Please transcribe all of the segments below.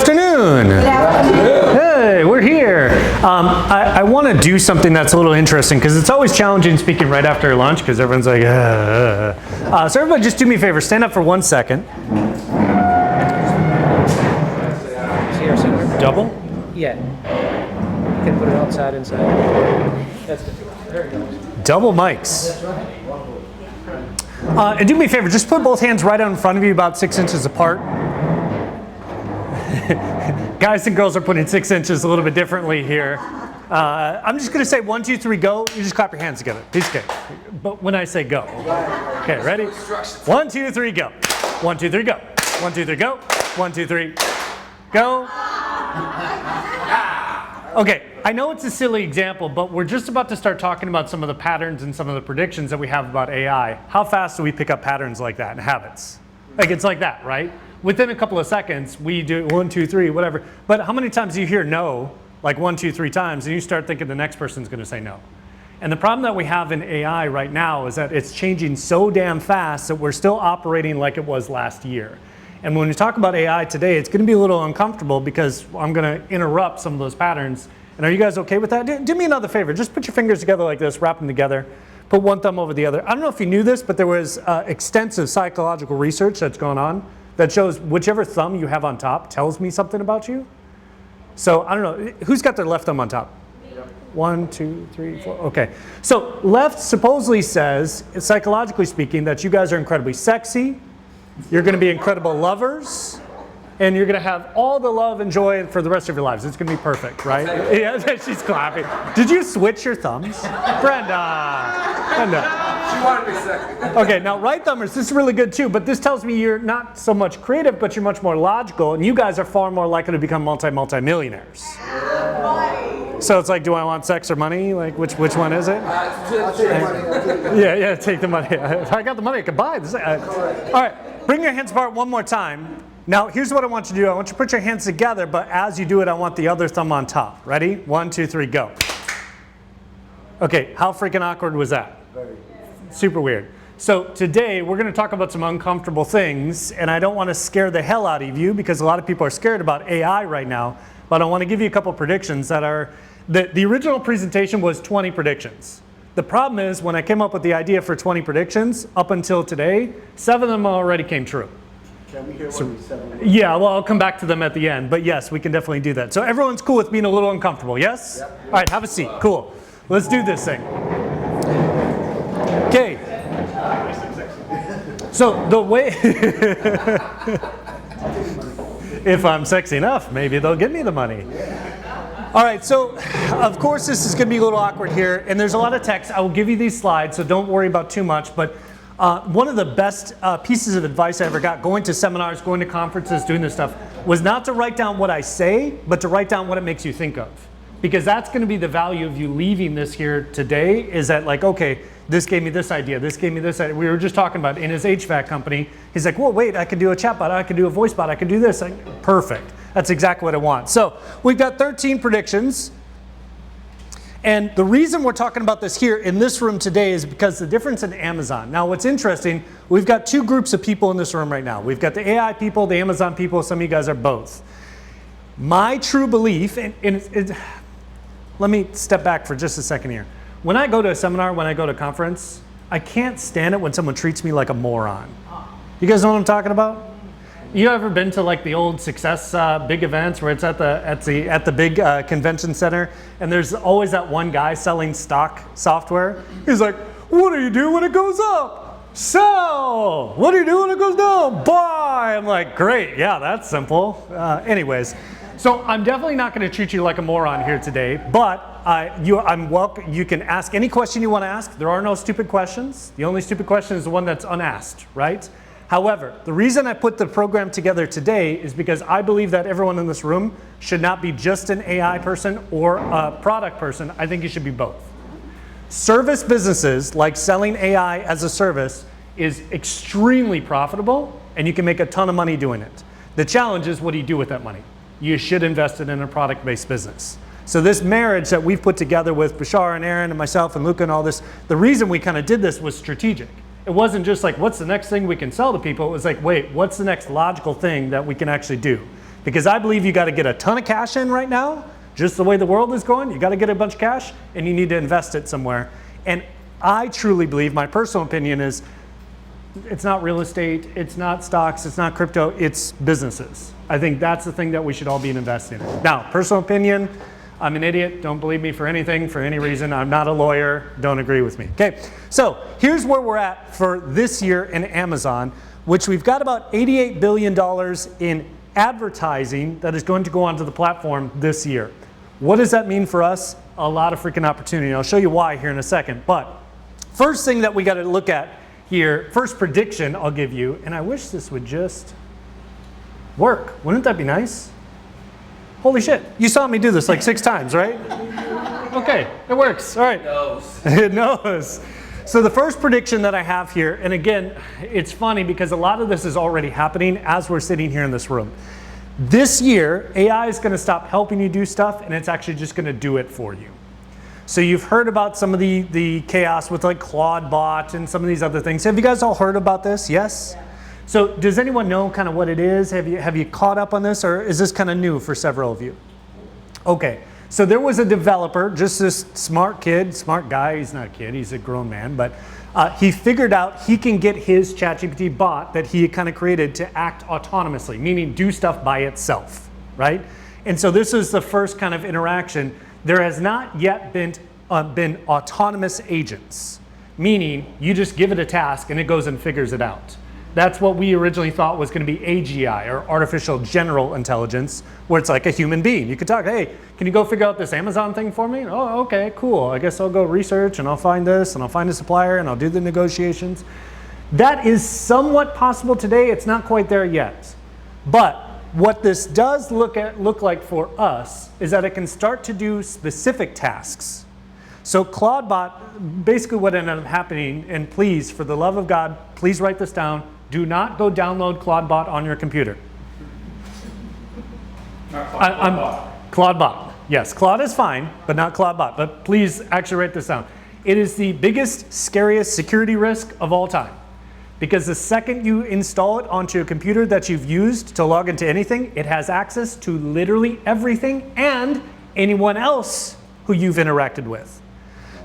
afternoon. Hey, we're here. I want to do something that's a little interesting because it's always challenging speaking right after lunch because everyone's like, So everybody just do me a favor, stand up for 1 second. Double? Yeah. You can put it outside, inside. That's good. There it goes. Double mics. And do me a favor, just put both hands right out in front of you about 6 inches apart. Guys and girls are putting 6 inches a little bit differently here. I'm just going to say 1, 2, 3, go. You just clap your hands together. Piece of cake. But when I say go. Okay, ready? 1, 2, 3, go. 1, 2, 3, go. 1, 2, 3, go. 1, 2, 3, go. Okay, I know it's a silly example, but we're just about to start talking about some of the patterns and some of the predictions that we have about AI. How fast do we pick up patterns like that and habits? Like it's like that, right? Within a couple of seconds, we do 1, 2, 3, whatever. But how many times do you hear no, like 1, 2, 3 times, and you start thinking the next person's going to say no? And the problem that we have in AI right now is that it's changing so damn fast that we're still operating like it was last year. And when we talk about AI today, it's going to be a little uncomfortable because I'm going to interrupt some of those patterns. And are you guys okay with that? Do me another favor. Just put your fingers together like this, wrap them together. Put one thumb over the other. I don't know if you knew this, but there was extensive psychological research that's going on that shows whichever thumb you have on top tells me something about you. So I don't know. Who's got their left thumb on top? 1, 2, 3, 4. Okay. So left supposedly says, psychologically speaking, that you guys are incredibly sexy. You're going to be incredible lovers. And you're going to have all the love and joy for the rest of your lives. It's going to be perfect, right? Yeah, she's clapping. Did you switch your thumbs? Brenda. She wanted to be sexy. Okay, now right thumbers, this is really good too, but this tells me you're not so much creative, but you're much more logical, and you guys are far more likely to become multi-millionaires. So it's like, do I want sex or money? Like, which one is it? Yeah, take the money. If I got the money, I could buy this. All right, bring your hands apart one more time. Now, here's what I want you to do. I want you to put your hands together, but as you do it, I want the other thumb on top. Ready? 1, 2, 3, go. Okay, how freaking awkward was that? Very. Super weird. So today, we're going to talk about some uncomfortable things, and I don't want to scare the hell out of you because a lot of people are scared about AI right now, but I want to give you a couple predictions that are, the original presentation was 20 predictions. The problem is, when I came up with the idea for 20 predictions, up until today, 7 of them already came true. Can we hear what we said? Yeah, well, I'll come back to them at the end, but yes, we can definitely do that. So everyone's cool with being a little uncomfortable, yes? Yep. All right, have a seat. Cool. Let's do this thing. Okay. So the way, if I'm sexy enough, maybe they'll give me the money. All right, so of course this is going to be a little awkward here, and there's a lot of text. I will give you these slides, so don't worry about too much, but one of the best pieces of advice I ever got going to seminars, going to conferences, doing this stuff, was not to write down what I say, but to write down what it makes you think of. Because that's going to be the value of you leaving this here today, is that like, okay, this gave me this idea, this gave me this idea. We were just talking about in his HVAC company, he's like, well, wait, I could do a chatbot, I could do a voice bot, I could do this. Perfect. That's exactly what I want. So we've got 13 predictions. And the reason we're talking about this here in this room today is because the difference in Amazon. Now, what's interesting, we've got two groups of people in this room right now. We've got the AI people, the Amazon people. Some of you guys are both. My true belief, let me step back for just a second here. When I go to a seminar, when I go to a conference, I can't stand it when someone treats me like a moron. You guys know what I'm talking about? You ever been to like the old Success big events where it's at the big convention center, and there's always that one guy selling stock software? He's like, "What do you do when it goes up? Sell. What do you do when it goes down? Buy." I'm like, "Great, yeah, that's simple." Anyways, so I'm definitely not going to treat you like a moron here today, but I'm welcome. You can ask any question you want to ask. There are no stupid questions. The only stupid question is the one that's unasked, right? However, the reason I put the program together today is because I believe that everyone in this room should not be just an AI person or a product person. I think you should be both. Service businesses, like selling AI as a service, is extremely profitable, and you can make a ton of money doing it. The challenge is, what do you do with that money? You should invest it in a product-based business. So this marriage that we've put together with Bashar and Aaron and myself and Luca and all this, the reason we kind of did this was strategic. It wasn't just like, what's the next thing we can sell to people? It was like, wait, what's the next logical thing that we can actually do? Because I believe you got to get a ton of cash in right now, just the way the world is going. You got to get a bunch of cash, and you need to invest it somewhere. And I truly believe, my personal opinion is, it's not real estate, it's not stocks, it's not crypto, it's businesses. I think that's the thing that we should all be investing in. Now, personal opinion, I'm an idiot, don't believe me for anything, for any reason. I'm not a lawyer, don't agree with me. Okay, so here's where we're at for this year in Amazon, which we've got about $88 billion in advertising that is going to go onto the platform this year. What does that mean for us? A lot of freaking opportunity. I'll show you why here in a second. But first thing that we got to look at here, first prediction I'll give you, and I wish this would just work. Wouldn't that be nice? Holy shit, you saw me do this like 6 times, right? Okay, it works, all right. It knows. It knows. So the first prediction that I have here, and again, it's funny because a lot of this is already happening as we're sitting here in this room. This year, AI is gonna stop helping you do stuff, and it's actually just gonna do it for you. So you've heard about some of the chaos with like Claude bot and some of these other things. Have you guys all heard about this? Yes? Yeah. So does anyone know kind of what it is? Have you caught up on this, or is this kind of new for several of you? Okay, so there was a developer, just this smart kid, smart guy, he's not a kid, he's a grown man, but he figured out he can get his ChatGPT bot that he kind of created to act autonomously, meaning do stuff by itself, right? And so this is the first kind of interaction. There has not yet been autonomous agents, meaning you just give it a task and it goes and figures it out. That's what we originally thought was going to be AGI, or artificial general intelligence, where it's like a human being. You could talk, hey, can you go figure out this Amazon thing for me? Oh, okay, cool. I guess I'll go research and I'll find this and I'll find a supplier and I'll do the negotiations. That is somewhat possible today. It's not quite there yet. But what this does look like for us is that it can start to do specific tasks. So ClaudeBot, basically what ended up happening, and please, for the love of God, please write this down. Do not go download ClaudeBot on your computer. ClaudeBot. Yes, Claude is fine, but not ClaudeBot. But please actually write this down. It is the biggest, scariest security risk of all time. Because the second you install it onto a computer that you've used to log into anything, it has access to literally everything and anyone else who you've interacted with.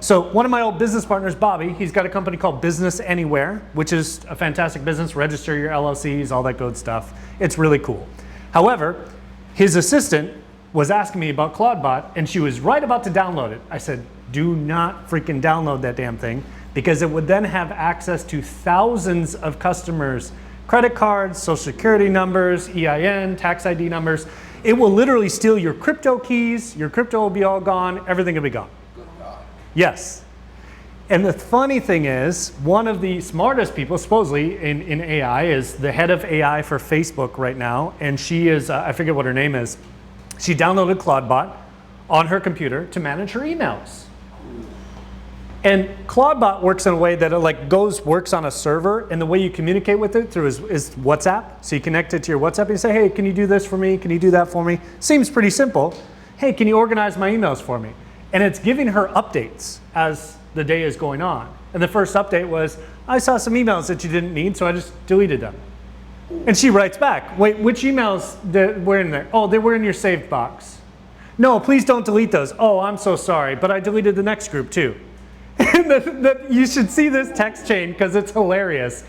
So one of my old business partners, Bobby, he's got a company called Business Anywhere, which is a fantastic business. Register your LLCs, all that good stuff. It's really cool. However, his assistant was asking me about ClaudeBot, and she was right about to download it. I said, do not freaking download that damn thing, because it would then have access to thousands of customers' credit cards, social security numbers, EIN, tax ID numbers. It will literally steal your crypto keys, your crypto will be all gone, everything will be gone. Yes. And the funny thing is, one of the smartest people, supposedly, in AI is the head of AI for Facebook right now, and she is, I forget what her name is. She downloaded ClaudeBot on her computer to manage her emails. And ClaudeBot works in a way that it works on a server, and the way you communicate with it through is WhatsApp. So you connect it to your WhatsApp and you say, hey, can you do this for me? Can you do that for me? Seems pretty simple. Hey, can you organize my emails for me? And it's giving her updates as the day is going on. And the first update was, I saw some emails that you didn't need, so I just deleted them. And she writes back, wait, which emails were in there? Oh, they were in your saved box. No, please don't delete those. Oh, I'm so sorry, but I deleted the next group too. And you should see this text chain because it's hilarious.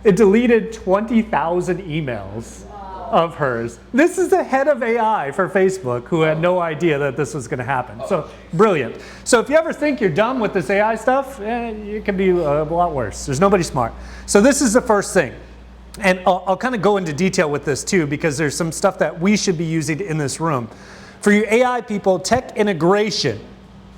It deleted 20,000 emails of hers. This is the head of AI for Facebook who had no idea that this was going to happen. So brilliant. So if you ever think you're done with this AI stuff, it can be a lot worse. There's nobody smart. So this is the first thing. And I'll kind of go into detail with this too, because there's some stuff that we should be using in this room. For you AI people, tech integration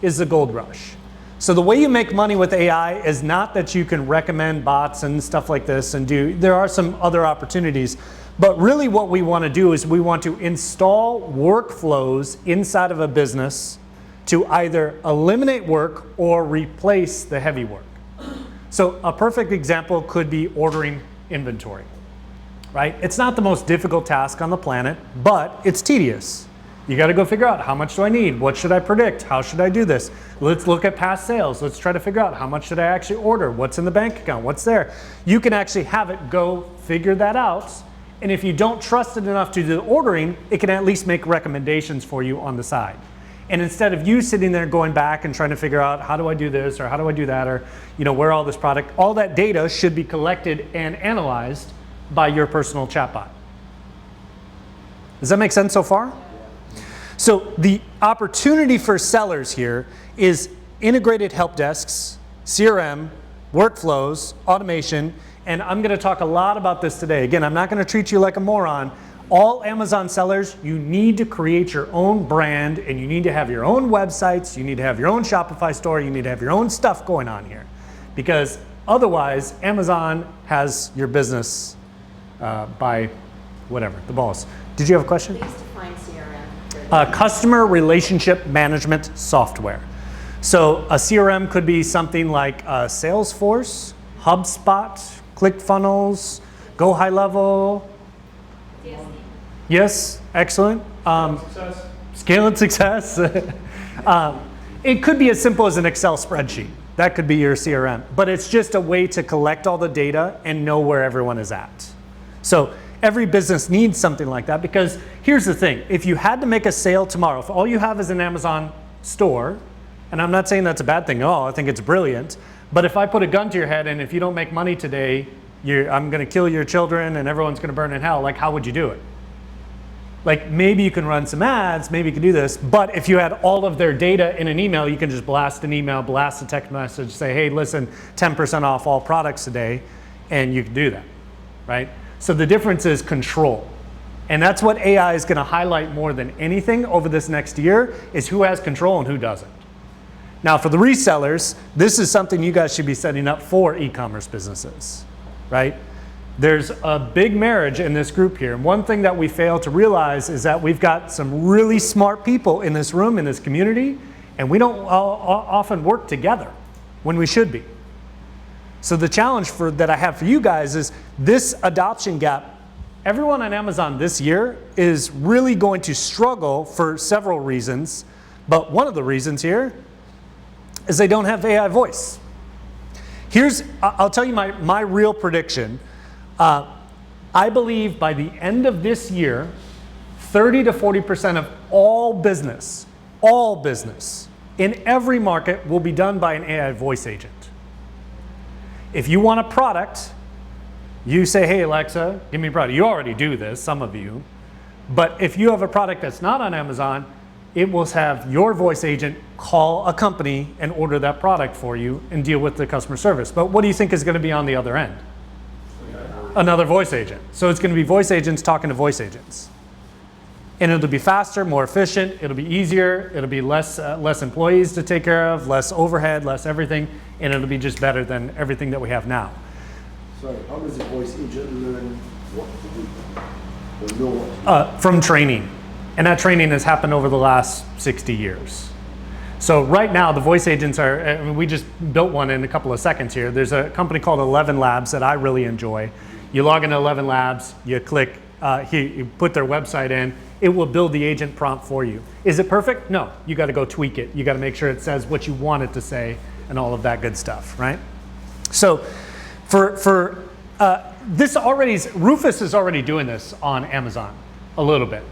is the gold rush. So the way you make money with AI is not that you can recommend bots and stuff like this and there are some other opportunities, but really what we want to do is we want to install workflows inside of a business to either eliminate work or replace the heavy work. So a perfect example could be ordering inventory, right? It's not the most difficult task on the planet, but it's tedious. You got to go figure out, how much do I need? What should I predict? How should I do this? Let's look at past sales. Let's try to figure out how much should I actually order? What's in the bank account? What's there? You can actually have it go figure that out And if you don't trust it enough to do the ordering, it can at least make recommendations for you on the side. And instead of you sitting there going back and trying to figure out how do I do this or how do I do that or where all this product, all that data should be collected and analyzed by your personal chatbot. Does that make sense so far? So the opportunity for sellers here is integrated help desks, CRM, workflows, automation, and I'm going to talk a lot about this today. Again, I'm not going to treat you like a moron. All Amazon sellers, you need to create your own brand and you need to have your own websites, you need to have your own Shopify store, you need to have your own stuff going on here. Because otherwise, Amazon has your business by whatever, the balls. Did you have a question? Please define CRM. Customer relationship management software. So a CRM could be something like Salesforce, HubSpot, ClickFunnels, Go High Level. Yes, excellent. Scale and success. It could be as simple as an Excel spreadsheet. That could be your CRM. But it's just a way to collect all the data and know where everyone is at. So every business needs something like that because here's the thing. If you had to make a sale tomorrow, if all you have is an Amazon store, and I'm not saying that's a bad thing at all, I think it's brilliant, but if I put a gun to your head and if you don't make money today, I'm going to kill your children and everyone's going to burn in hell, like how would you do it? Like maybe you can run some ads, maybe you can do this, but if you had all of their data in an email, you can just blast an email, blast a text message, say, hey, listen, 10% off all products today, and you can do that, right? So the difference is control. And that's what AI is going to highlight more than anything over this next year is who has control and who doesn't. Now for the resellers, this is something you guys should be setting up for e-commerce businesses, right? There's a big marriage in this group here. And one thing that we fail to realize is that we've got some really smart people in this room, in this community, and we don't often work together when we should be. So the challenge that I have for you guys is this adoption gap. Everyone on Amazon this year is really going to struggle for several reasons, but one of the reasons here is they don't have AI voice. I'll tell you my real prediction. I believe by the end of this year, 30 to 40% of all business in every market will be done by an AI voice agent. If you want a product, you say, hey Alexa, give me a product. You already do this, some of you. But if you have a product that's not on Amazon, it will have your voice agent call a company and order that product for you and deal with the customer service. But what do you think is going to be on the other end? Another voice agent. So it's going to be voice agents talking to voice agents. And it'll be faster, more efficient, it'll be easier, it'll be less employees to take care of, less overhead, less everything, and it'll be just better than everything that we have now. So how does a voice agent learn what to do or know what to do? From training. And that training has happened over the last 60 years. So right now, the voice agents we just built one in a couple of seconds here. There's a company called 11 Labs that I really enjoy. You log into 11 Labs, you click, you put their website in, it will build the agent prompt for you. Is it perfect? No, you gotta go tweak it. You gotta make sure it says what you want it to say and all of that good stuff, right? So Rufus is already doing this on Amazon a little bit.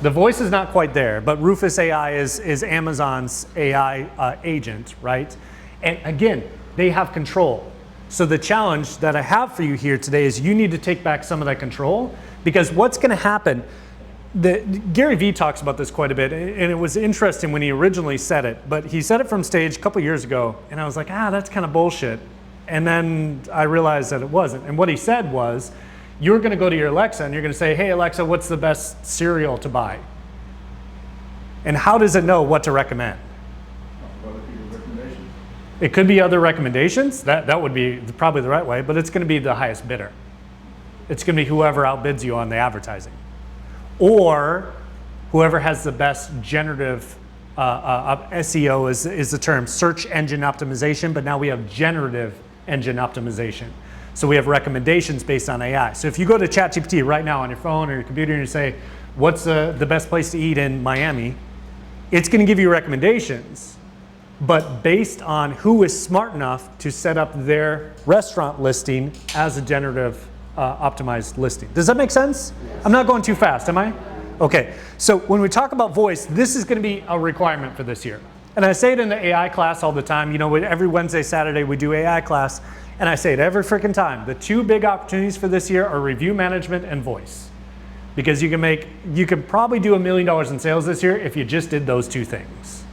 The voice is not quite there, but Rufus AI is Amazon's AI agent, right? And again, they have control. So the challenge that I have for you here today is you need to take back some of that control because what's going to happen, Gary Vee talks about this quite a bit, and it was interesting when he originally said it, but he said it from stage a couple years ago, and I was like, that's kind of bullshit. And then I realized that it wasn't. And what he said was, you're going to go to your Alexa and you're going to say, hey Alexa, what's the best cereal to buy? And how does it know what to recommend? It could be other recommendations. That would be probably the right way, but it's going to be the highest bidder. It's going to be whoever outbids you on the advertising. Or whoever has the best generative SEO is the term, search engine optimization, but now we have generative engine optimization. So we have recommendations based on AI. So if you go to ChatGPT right now on your phone or your computer and you say, what's the best place to eat in Miami? It's going to give you recommendations, but based on who is smart enough to set up their restaurant listing as a generative optimized listing. Does that make sense? I'm not going too fast, am I? Okay, so when we talk about voice, this is going to be a requirement for this year. And I say it in the AI class all the time. You know, every Wednesday, Saturday, we do AI class. And I say it every freaking time. The two big opportunities for this year are review management and voice. Because you could probably do $1 million in sales this year if you just did those two things.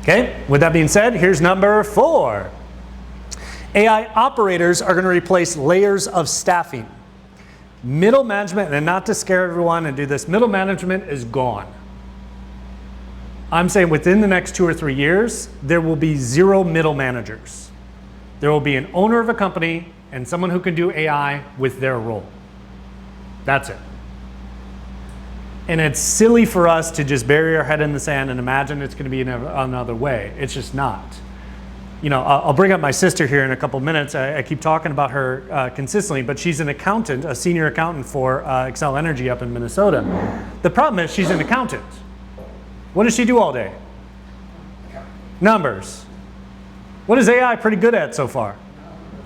Okay, with that being said, here's number 4. AI operators are going to replace layers of staffing. Middle management, and not to scare everyone and do this, middle management is gone. I'm saying within the next 2 or 3 years, there will be 0 middle managers. There will be an owner of a company and someone who can do AI with their role. That's it. And it's silly for us to just bury our head in the sand and imagine it's going to be another way. It's just not. You know, I'll bring up my sister here in a couple minutes. I keep talking about her consistently, but she's an accountant, a senior accountant for Xcel Energy up in Minnesota. The problem is she's an accountant. What does she do all day? Numbers. What is AI pretty good at so far?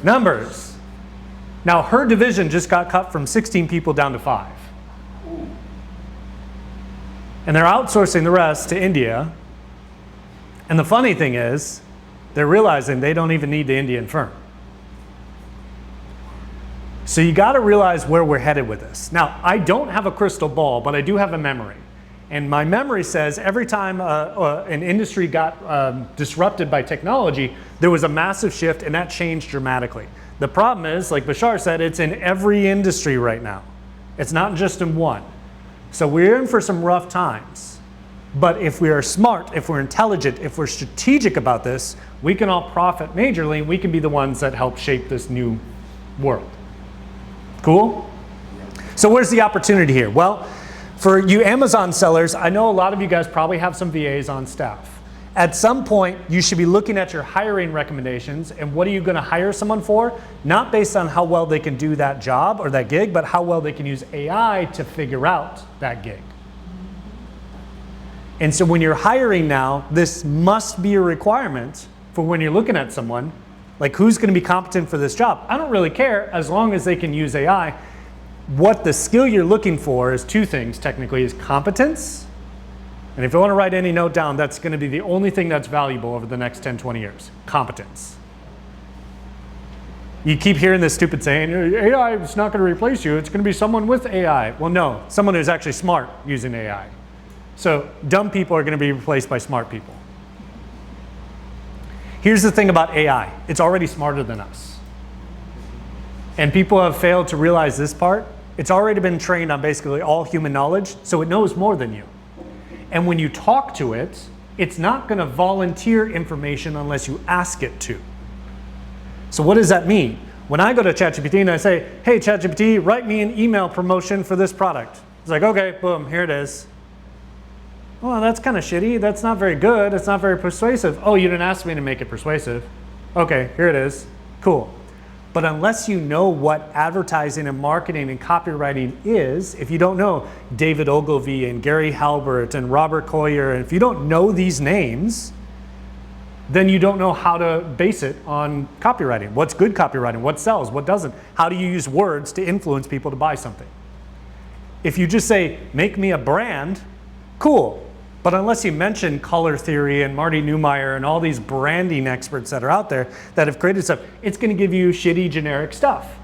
Numbers. Now her division just got cut from 16 people down to 5. And they're outsourcing the rest to India. And the funny thing is, they're realizing they don't even need the Indian firm. So you got to realize where we're headed with this. Now, I don't have a crystal ball, but I do have a memory. And my memory says every time an industry got disrupted by technology, there was a massive shift and that changed dramatically. The problem is, like Bashar said, it's in every industry right now. It's not just in one. So we're in for some rough times. But if we are smart, if we're intelligent, if we're strategic about this, we can all profit majorly and we can be the ones that help shape this new world. Cool? So where's the opportunity here? Well, for you Amazon sellers, I know a lot of you guys probably have some VAs on staff. At some point, you should be looking at your hiring recommendations and what are you going to hire someone for? Not based on how well they can do that job or that gig, but how well they can use AI to figure out that gig. And so when you're hiring now, this must be a requirement for when you're looking at someone, like who's going to be competent for this job. I don't really care as long as they can use AI. What the skill you're looking for is 2 things technically, is competence. And if you want to write any note down, that's going to be the only thing that's valuable over the next 10, 20 years, competence. You keep hearing this stupid saying, AI is not going to replace you, it's going to be someone with AI. Well, no, someone who's actually smart using AI. So dumb people are going to be replaced by smart people. Here's the thing about AI. It's already smarter than us. And people have failed to realize this part. It's already been trained on basically all human knowledge, so it knows more than you. And when you talk to it, it's not going to volunteer information unless you ask it to. So what does that mean? When I go to ChatGPT and I say, hey, ChatGPT, write me an email promotion for this product. It's like, okay, boom, here it is. Well, that's kind of shitty. That's not very good. It's not very persuasive. Oh, you didn't ask me to make it persuasive. Okay, here it is. Cool. But unless you know what advertising and marketing and copywriting is, if you don't know David Ogilvy and Gary Halbert and Robert Collier, and if you don't know these names, then you don't know how to base it on copywriting. What's good copywriting? What sells? What doesn't? How do you use words to influence people to buy something? If you just say, make me a brand, cool. But unless you mention color theory and Marty Neumeier and all these branding experts that are out there that have created stuff, it's going to give you shitty generic stuff.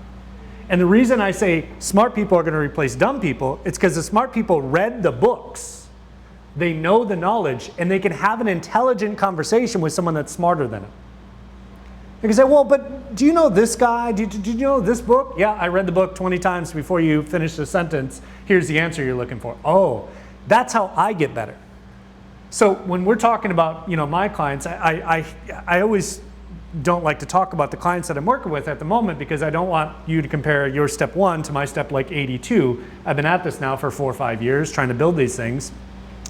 And the reason I say smart people are going to replace dumb people, it's because the smart people read the books. They know the knowledge and they can have an intelligent conversation with someone that's smarter than them. You can say, well, but do you know this guy? Did you know this book? Yeah, I read the book 20 times before you finish the sentence. Here's the answer you're looking for. Oh, that's how I get better. So when we're talking about, you know, my clients, I always don't like to talk about the clients that I'm working with at the moment because I don't want you to compare your step 1 to my step like 82. I've been at this now for 4 or 5 years trying to build these things.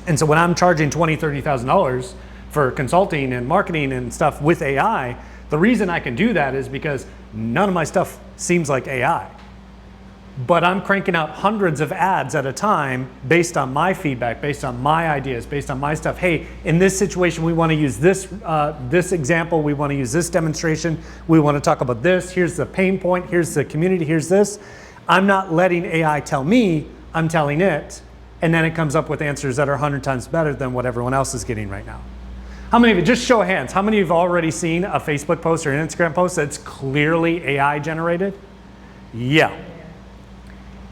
And so when I'm charging $20,000, $30,000 for consulting and marketing and stuff with AI, the reason I can do that is because none of my stuff seems like AI. but I'm cranking out hundreds of ads at a time based on my feedback, based on my ideas, based on my stuff. Hey, in this situation, we want to use this, this example. We want to use this demonstration. We want to talk about this. Here's the pain point. Here's the community. Here's this. I'm not letting AI tell me. I'm telling it. And then it comes up with answers that are 100 times better than what everyone else is getting right now. How many of you, just show of hands, how many of you have already seen a Facebook post or an Instagram post that's clearly AI generated? Yeah.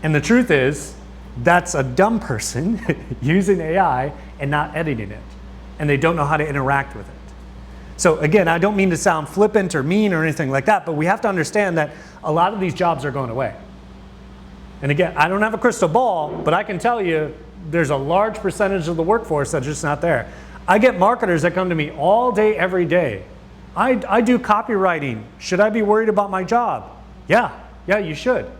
And the truth is, that's a dumb person using AI and not editing it. And they don't know how to interact with it. So again, I don't mean to sound flippant or mean or anything like that, but we have to understand that a lot of these jobs are going away. And again, I don't have a crystal ball, but I can tell you there's a large percentage of the workforce that's just not there. I get marketers that come to me all day, every day. I do copywriting. Should I be worried about my job? Yeah, you should.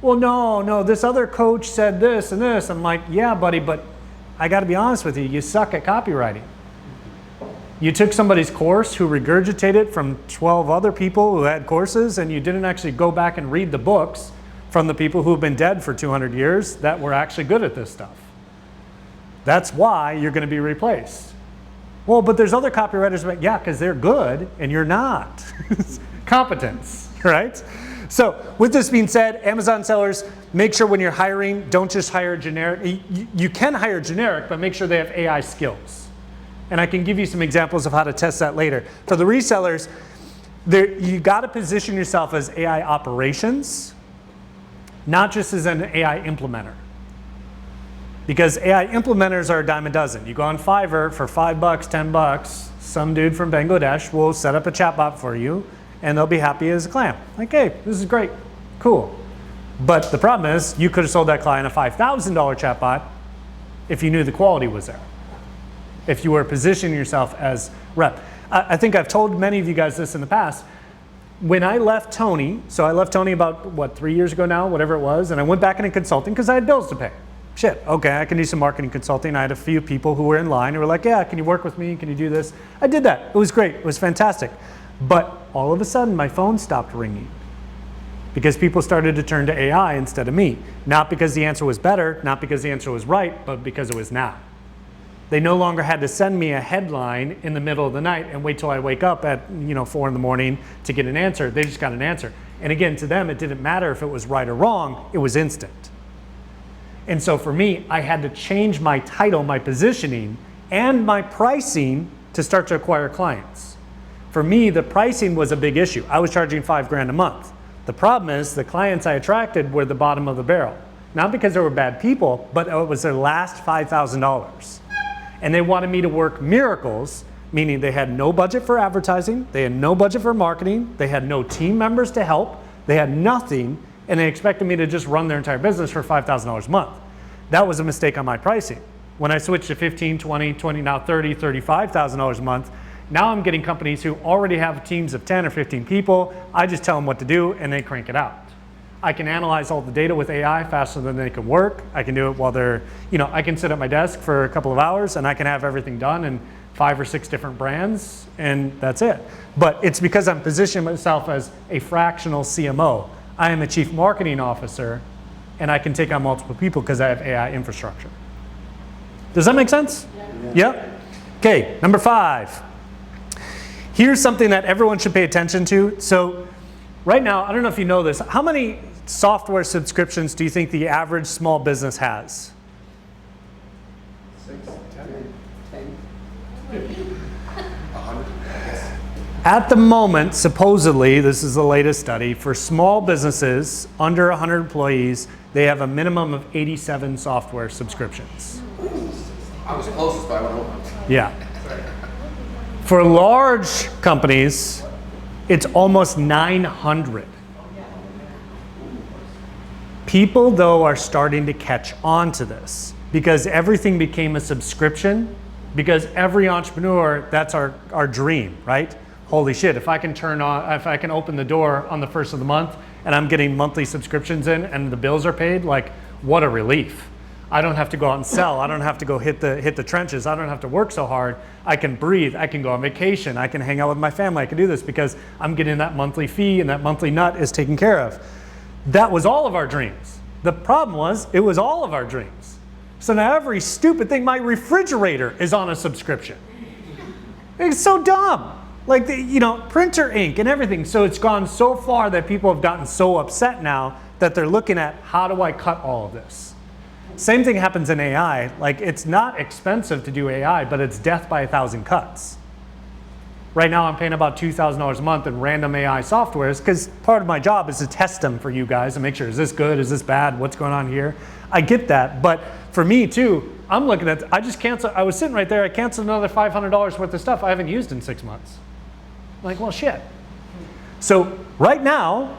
Well, no, this other coach said this and this. I'm like, yeah, buddy, but I got to be honest with you, you suck at copywriting. You took somebody's course who regurgitated from 12 other people who had courses, and you didn't actually go back and read the books from the people who have been dead for 200 years that were actually good at this stuff. That's why you're going to be replaced. Well, but there's other copywriters, but yeah, because they're good and you're not. Competence, right? So with this being said, Amazon sellers, make sure when you're hiring, don't just hire generic. You can hire generic, but make sure they have AI skills. And I can give you some examples of how to test that later. For the resellers, you got to position yourself as AI operations, not just as an AI implementer. Because AI implementers are a dime a dozen. You go on Fiverr for $5, $10, some dude from Bangladesh will set up a chatbot for you, and they'll be happy as a clam. Like, hey, this is great, cool. But the problem is, you could have sold that client a $5,000 chatbot if you knew the quality was there. If you were positioning yourself as rep. I think I've told many of you guys this in the past. When I left Tony, so I left Tony about, 3 years ago now, whatever it was, and I went back into consulting because I had bills to pay. Shit, okay, I can do some marketing consulting. I had a few people who were in line who were like, yeah, can you work with me? Can you do this? I did that. It was great. It was fantastic. But all of a sudden, my phone stopped ringing because people started to turn to AI instead of me. Not because the answer was better, not because the answer was right, but because it was not. They no longer had to send me a headline in the middle of the night and wait till I wake up at 4 in the morning to get an answer. They just got an answer. And again, to them, it didn't matter if it was right or wrong. It was instant. And so for me, I had to change my title, my positioning, and my pricing to start to acquire clients. For me, the pricing was a big issue. I was charging $5,000 a month. The problem is the clients I attracted were the bottom of the barrel. Not because they were bad people, but it was their last $5,000. And they wanted me to work miracles, meaning they had no budget for advertising, they had no budget for marketing, they had no team members to help, they had nothing, and they expected me to just run their entire business for $5,000 a month. That was a mistake on my pricing. When I switched to $15,000, $20,000, now $30,000, $35,000 a month, now I'm getting companies who already have teams of 10 or 15 people. I just tell them what to do and they crank it out. I can analyze all the data with AI faster than they can work. I can do it while they're, I can sit at my desk for a couple of hours and I can have everything done in 5 or 6 different brands, and that's it. But it's because I'm positioning myself as a fractional CMO. I am a chief marketing officer and I can take on multiple people because I have AI infrastructure. Does that make sense? Yeah? Okay, number 5. Here's something that everyone should pay attention to. So right now, I don't know if you know this, how many software subscriptions do you think the average small business has? 6, 10, 100, I guess. At the moment, supposedly, this is the latest study, for small businesses under 100 employees, they have a minimum of 87 software subscriptions. I was closest, but I went over. Yeah. For large companies, it's almost 900. People, though, are starting to catch on to this because everything became a subscription, because every entrepreneur, that's our dream, right? Holy shit, if I can open the door on the first of the month and I'm getting monthly subscriptions in and the bills are paid, like, what a relief. I don't have to go out and sell. I don't have to go hit the trenches. I don't have to work so hard. I can breathe. I can go on vacation. I can hang out with my family. I can do this because I'm getting that monthly fee and that monthly nut is taken care of. That was all of our dreams. The problem was, it was all of our dreams. So now every stupid thing, my refrigerator is on a subscription. It's so dumb. Like, printer ink and everything. So it's gone so far that people have gotten so upset now that they're looking at, how do I cut all of this? Same thing happens in AI. Like, it's not expensive to do AI, but it's death by 1,000 cuts. Right now I'm paying about $2,000 a month in random AI softwares because part of my job is to test them for you guys and make sure, is this good, is this bad, what's going on here? I get that, but for me too, I'm looking at, I was sitting right there, I canceled another $500 worth of stuff I haven't used in 6 months. I'm like, well, shit. So right now,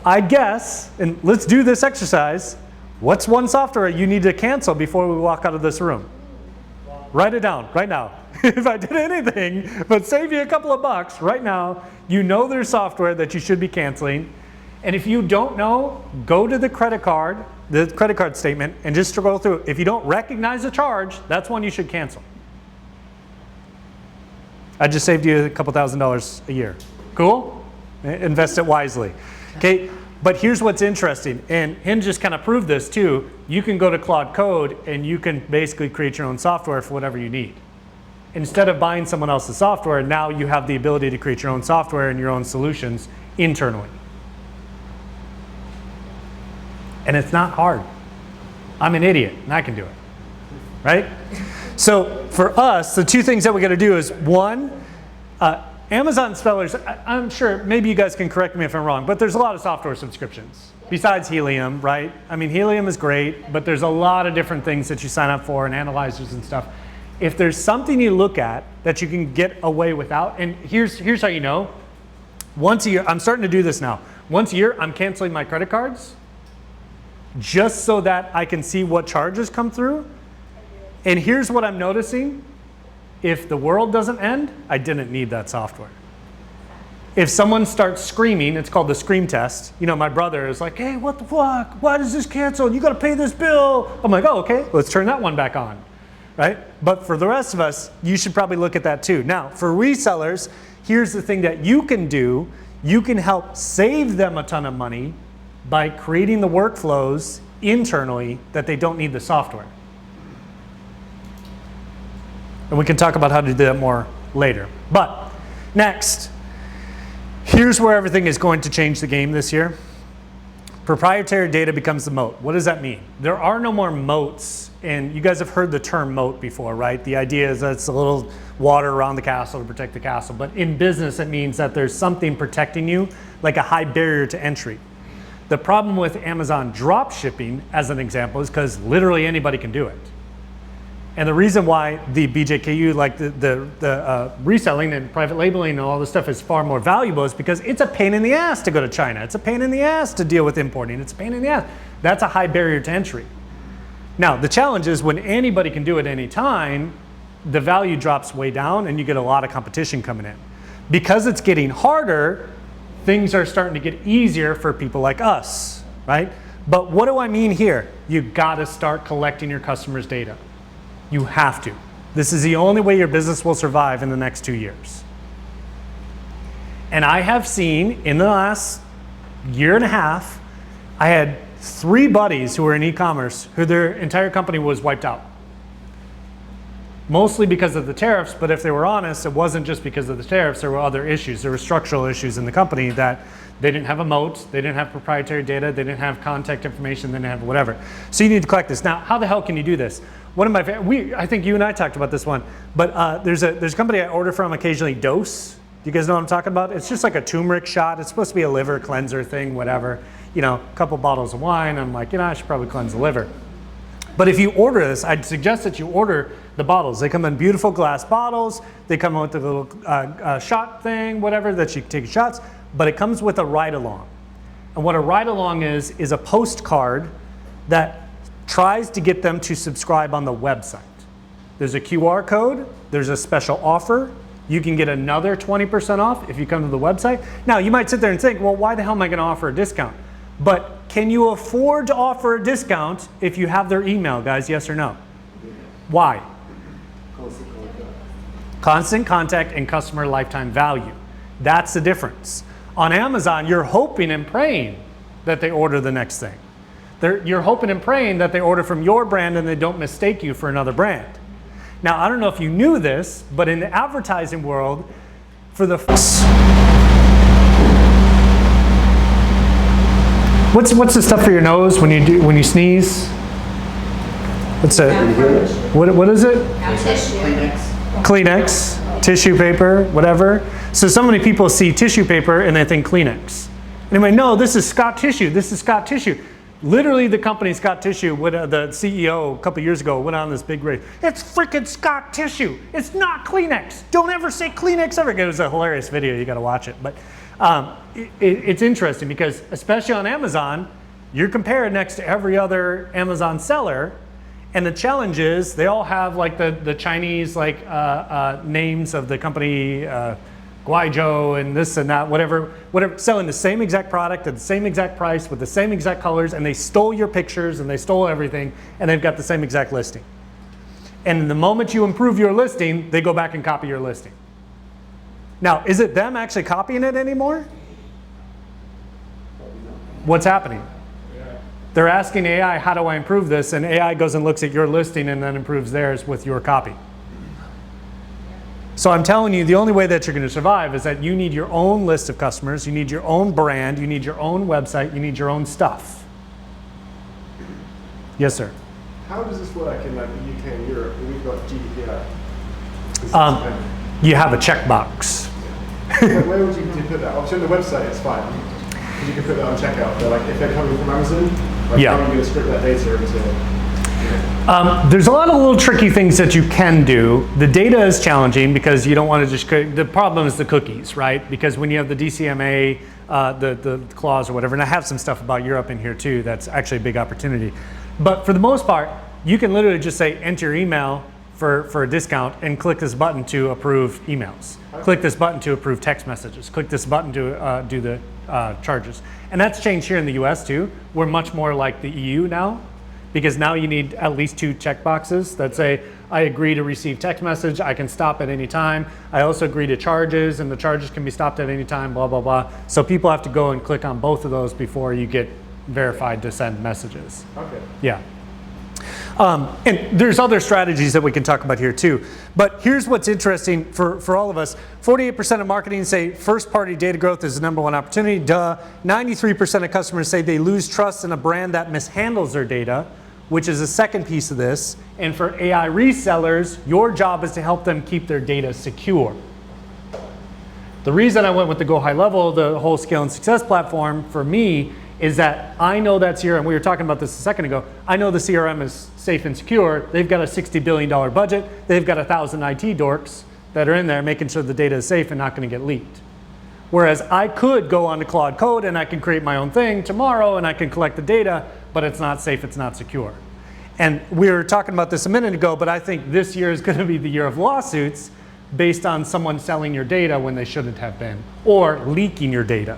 I guess, and let's do this exercise, what's one software you need to cancel before we walk out of this room? Write it down right now. If I did anything but save you a couple of bucks right now, you know there's software that you should be canceling. And if you don't know, go to the credit card statement, and just scroll through. If you don't recognize a charge, that's one you should cancel. I just saved you a couple $1,000s a year. Cool? Invest it wisely. Okay. But here's what's interesting, and Hinge just kind of proved this too. You can go to Claude Code and you can basically create your own software for whatever you need. Instead of buying someone else's software, now you have the ability to create your own software and your own solutions internally. And it's not hard. I'm an idiot and I can do it, right? So for us, the two things that we got to do is one, Amazon sellers, I'm sure, maybe you guys can correct me if I'm wrong, but there's a lot of software subscriptions besides Helium, right? I mean, Helium is great, but there's a lot of different things that you sign up for and analyzers and stuff. If there's something you look at that you can get away without, and here's how you know. Once a year, I'm starting to do this now. Once a year, I'm canceling my credit cards just so that I can see what charges come through. And here's what I'm noticing. If the world doesn't end, I didn't need that software. If someone starts screaming, it's called the scream test. My brother is like, hey, what the fuck? Why does this cancel? You got to pay this bill. I'm like, oh, okay, let's turn that one back on, right? But for the rest of us, you should probably look at that too. Now, for resellers, here's the thing that you can do. You can help save them a ton of money by creating the workflows internally that they don't need the software. And we can talk about how to do that more later. But next, here's where everything is going to change the game this year. Proprietary data becomes the moat. What does that mean? There are no more moats, and you guys have heard the term moat before, right? The idea is that it's a little water around the castle to protect the castle. But in business, it means that there's something protecting you, like a high barrier to entry. The problem with Amazon drop shipping, as an example, is because literally anybody can do it. And the reason why the BJKU, like the reselling and private labeling and all this stuff is far more valuable is because it's a pain in the ass to go to China. It's a pain in the ass to deal with importing. It's a pain in the ass. That's a high barrier to entry. Now, the challenge is when anybody can do it any time, the value drops way down and you get a lot of competition coming in. Because it's getting harder, things are starting to get easier for people like us, right? But what do I mean here? You gotta start collecting your customers' data. You have to. This is the only way your business will survive in the next 2 years. And I have seen in the last year and a half, I had 3 buddies who were in e-commerce who their entire company was wiped out. Mostly because of the tariffs, but if they were honest, it wasn't just because of the tariffs, there were other issues. There were structural issues in the company that they didn't have a moat, they didn't have proprietary data, they didn't have contact information, they didn't have whatever. So you need to collect this. Now, how the hell can you do this? One of my, I think you and I talked about this one, but there's a company I order from occasionally, Dose. Do you guys know what I'm talking about? It's just like a turmeric shot. It's supposed to be a liver cleanser thing, whatever. A couple bottles of wine. I'm like, I should probably cleanse the liver. But if you order this, I'd suggest that you order the bottles. They come in beautiful glass bottles. They come with a little shot thing, whatever, that you can take shots. But it comes with a ride-along. And what a ride-along is a postcard that tries to get them to subscribe on the website. There's a QR code. There's a special offer. You can get another 20% off if you come to the website. Now, you might sit there and think, well, why the hell am I going to offer a discount? But can you afford to offer a discount if you have their email, guys? Yes or no? Why? Constant contact and customer lifetime value. That's the difference. On Amazon, you're hoping and praying that they order the next thing. You're hoping and praying that they order from your brand and they don't mistake you for another brand. Now, I don't know if you knew this, but in the advertising world, for the what's the stuff for your nose when you sneeze? What's it? What is it? Kleenex, tissue paper, whatever. So many people see tissue paper and they think Kleenex. Anyway, no, this is Scott Tissue. This is Scott Tissue. Literally, the company Scott Tissue, the CEO a couple years ago went on this big rage. It's freaking Scott Tissue. It's not Kleenex. Don't ever say Kleenex ever. It was a hilarious video. You got to watch it. But it's interesting because, especially on Amazon, you're compared next to every other Amazon seller. And the challenge is they all have like the Chinese names of the company, Guizhou and this and that, whatever, selling the same exact product at the same exact price with the same exact colors, and they stole your pictures and they stole everything, and they've got the same exact listing. And the moment you improve your listing, they go back and copy your listing. Now, is it them actually copying it anymore? What's happening? They're asking AI, how do I improve this? And AI goes and looks at your listing and then improves theirs with your copy. So I'm telling you, the only way that you're going to survive is that you need your own list of customers, you need your own brand, you need your own website, you need your own stuff. Yes, sir? How does this work in like the UK and Europe? We've got GDPR. You have a checkbox. Where would you put that? Obviously on the website it's fine. Because you can put that on checkout. But like if they're coming from Amazon, like how are you going to script that data into? There's a lot of little tricky things that you can do. The data is challenging because you don't want to just, the problem is the cookies, right? Because when you have the DCMA, the clause or whatever, and I have some stuff about Europe in here too, that's actually a big opportunity. But for the most part, you can literally just say, enter your email for a discount and click this button to approve emails. Click this button to approve text messages. Click this button to do the charges. And that's changed here in the US too. We're much more like the EU now, because now you need at least 2 checkboxes that say, I agree to receive text message, I can stop at any time. I also agree to charges, and the charges can be stopped at any time, blah, blah, blah. So people have to go and click on both of those before you get verified to send messages. Okay. Yeah. And there's other strategies that we can talk about here too. But here's what's interesting for all of us. 48% of marketing say first-party data growth is the #1 opportunity. Duh. 93% of customers say they lose trust in a brand that mishandles their data, which is the second piece of this. And for AI resellers, your job is to help them keep their data secure. The reason I went with the Go High Level, the whole scale and success platform, for me, is that I know that CRM, we were talking about this a second ago, I know the CRM is safe and secure. They've got a $60 billion budget. They've got 1,000 IT dorks that are in there making sure the data is safe and not going to get leaked. Whereas I could go onto Claude Code and I can create my own thing tomorrow and I can collect the data, but it's not safe, it's not secure. And we were talking about this a minute ago, but I think this year is going to be the year of lawsuits based on someone selling your data when they shouldn't have been, or leaking your data.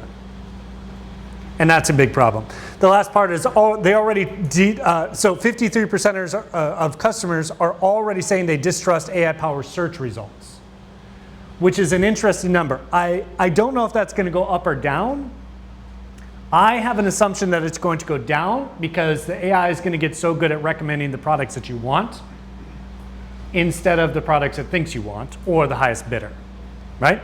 And that's a big problem. The last part is so 53% of customers are already saying they distrust AI-powered search results, which is an interesting number. I don't know if that's going to go up or down. I have an assumption that it's going to go down because the AI is going to get so good at recommending the products that you want instead of the products it thinks you want or the highest bidder, right?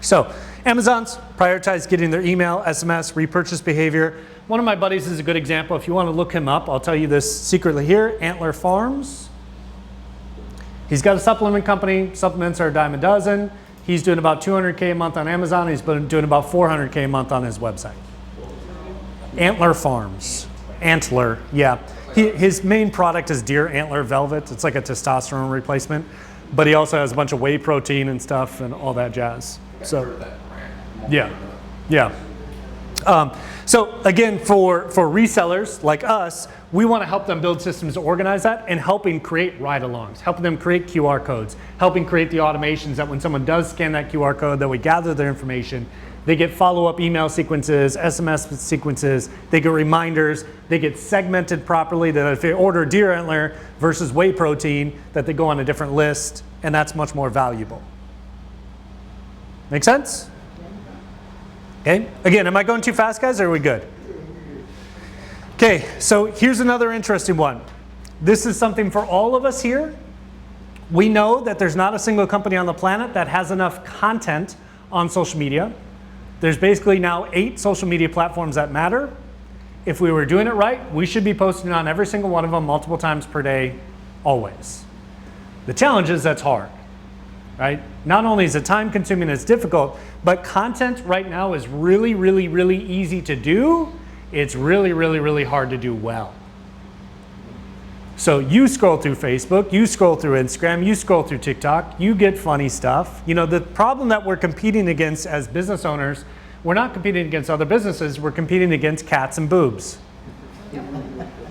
So Amazon's prioritize getting their email, SMS, repurchase behavior. One of my buddies is a good example. If you want to look him up, I'll tell you this secretly here, Antler Farms. He's got a supplement company. Supplements are a dime a dozen. He's doing about $200K a month on Amazon. He's been doing about $400K a month on his website. Antler Farms. Antler, yeah. His main product is deer antler velvet. It's like a testosterone replacement. But he also has a bunch of whey protein and stuff and all that jazz. So, yeah. So again, for resellers like us, we want to help them build systems to organize that and helping create ride-alongs, helping them create QR codes, helping create the automations that when someone does scan that QR code, that we gather their information, they get follow-up email sequences, SMS sequences, they get reminders, they get segmented properly, that if they order deer antler versus whey protein, that they go on a different list, and that's much more valuable. Make sense? Okay. Again, am I going too fast, guys, or are we good? Okay, so here's another interesting one. This is something for all of us here. We know that there's not a single company on the planet that has enough content on social media. There's basically now 8 social media platforms that matter. If we were doing it right, we should be posting on every single one of them multiple times per day, always. The challenge is that's hard, right? Not only is it time consuming, it's difficult, but content right now is really, really, really easy to do. It's really, really, really hard to do well. So you scroll through Facebook, you scroll through Instagram, you scroll through TikTok, you get funny stuff. You know, the problem that we're competing against as business owners, we're not competing against other businesses, we're competing against cats and boobs.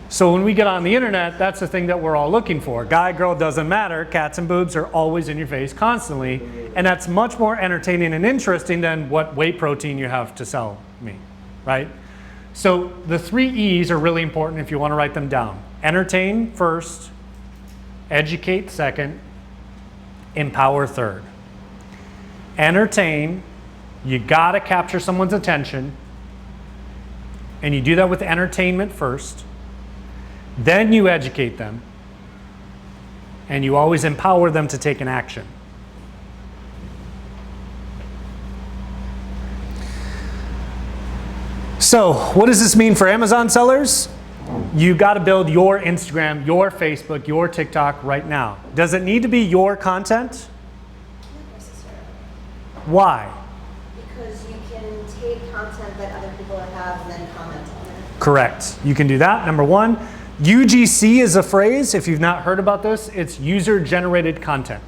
So when we get on the internet, that's the thing that we're all looking for. Guy, girl, doesn't matter. Cats and boobs are always in your face constantly. And that's much more entertaining and interesting than what whey protein you have to sell me, right? So the 3 E's are really important if you want to write them down. Entertain first, educate second, empower third. Entertain, you gotta capture someone's attention, and you do that with entertainment first. Then you educate them, and you always empower them to take an action. So what does this mean for Amazon sellers? You got to build your Instagram, your Facebook, your TikTok right now. Does it need to be your content? Not necessarily. Why? Because you can take content that other people have and then comment on it. Correct. You can do that, number 1. UGC is a phrase, if you've not heard about this, it's user-generated content.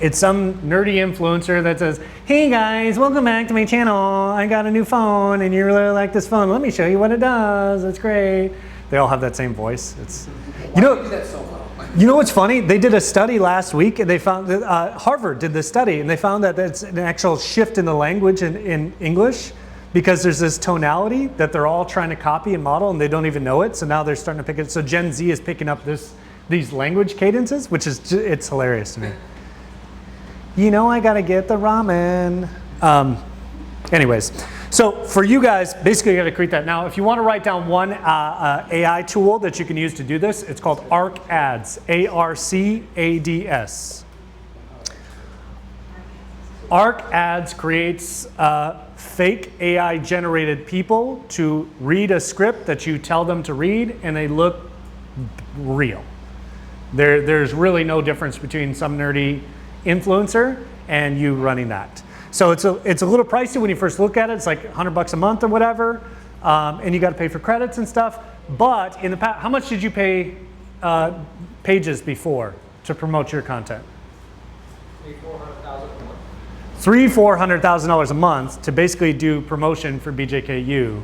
It's some nerdy influencer that says, hey guys, welcome back to my channel. I got a new phone and you really like this phone. Let me show you what it does. It's great. They all have that same voice. It's, you know what's funny? They did a study last week and they found that Harvard did this study and they found that it's an actual shift in the language in English because there's this tonality that they're all trying to copy and model and they don't even know it. So now they're starting to pick it. So Gen Z is picking up these language cadences, which is, it's hilarious to me. You know I gotta get the ramen. Anyways, so for you guys, basically you gotta create that. Now, if you wanna write down one AI tool that you can use to do this, it's called ARC Ads, ARCADS. ARC Ads creates fake AI generated people to read a script that you tell them to read and they look real. There's really no difference between some nerdy influencer and you running that. So it's a little pricey when you first look at it. It's like $100 a month or whatever, and you got to pay for credits and stuff. But in the past, how much did you pay Pages before to promote your content? $300,000-$400,000 a month to basically do promotion for BJKU.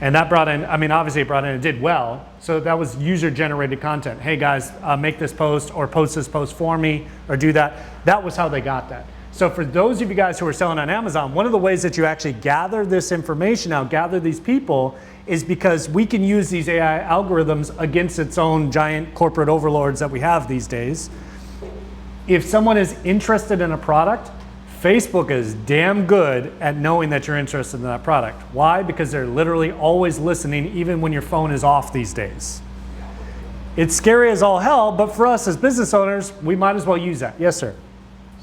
And that brought in, I mean, obviously it brought in, it did well. So that was user-generated content. Hey guys, make this post or post this post for me or do that. That was how they got that. So for those of you guys who are selling on Amazon, one of the ways that you actually gather this information out, gather these people, is because we can use these AI algorithms against its own giant corporate overlords that we have these days. If someone is interested in a product, Facebook is damn good at knowing that you're interested in that product. Why? Because they're literally always listening, even when your phone is off these days. It's scary as all hell, but for us as business owners, we might as well use that. Yes, sir.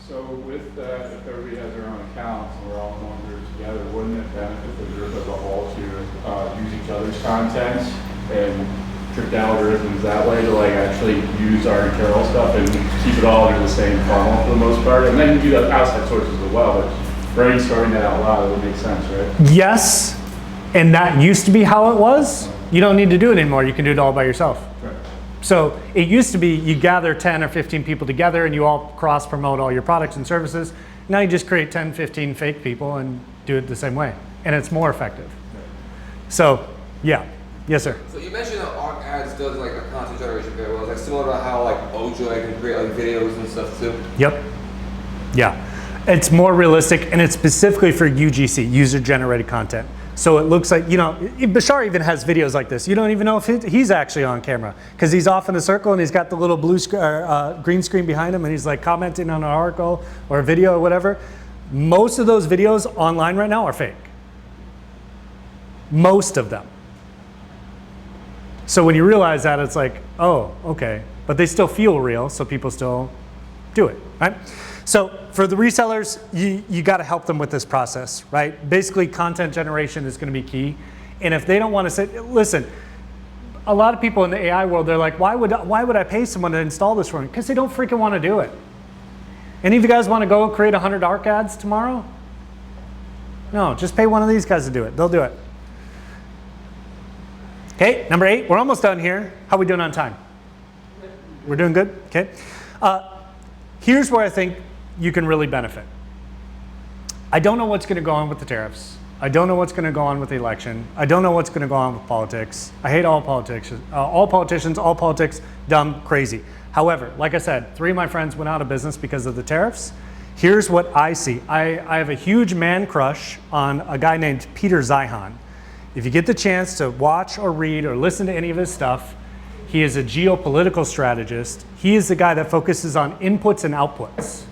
So with that, if everybody has their own accounts and we're all going through it together, wouldn't it benefit the group as a whole to use each other's content and trick algorithms that way to like actually use our internal stuff and keep it all under the same funnel for the most part? And then you do that outside sources as well, but brainstorming that out loud, it would make sense, right? Yes, and that used to be how it was. You don't need to do it anymore. You can do it all by yourself. Right. So it used to be you gather 10 or 15 people together and you all cross promote all your products and services. Now you just create 10, 15 fake people and do it the same way. And it's more effective. So yeah, yes sir. So you mentioned that ARC Ads does like a content generation very well. Is that similar to how like Ojoy can create like videos and stuff too? Yep, yeah. It's more realistic and it's specifically for UGC, user generated content. So it looks like, you know, Bashar even has videos like this. You don't even know if he's actually on camera because he's off in a circle and he's got the little green screen behind him and he's like commenting on an article or a video or whatever. Most of those videos online right now are fake. Most of them. So when you realize that, it's like, oh, okay. But they still feel real, so people still do it, right? So for the resellers, you got to help them with this process, right? Basically, content generation is going to be key. And if they don't want to say, listen, a lot of people in the AI world, they're like, why would I pay someone to install this for me? Because they don't freaking want to do it. Any of you guys want to go create 100 ARC ads tomorrow? No, just pay one of these guys to do it. They'll do it. Okay, number 8, we're almost done here. How are we doing on time? We're doing good? Okay. Here's where I think you can really benefit. I don't know what's going to go on with the tariffs. I don't know what's going to go on with the election. I don't know what's going to go on with politics. I hate all politics, all politics, dumb, crazy. However, like I said, 3 of my friends went out of business because of the tariffs. Here's what I see. I have a huge man crush on a guy named Peter Zeihan. If you get the chance to watch or read or listen to any of his stuff, he is a geopolitical strategist. He is the guy that focuses on inputs and outputs.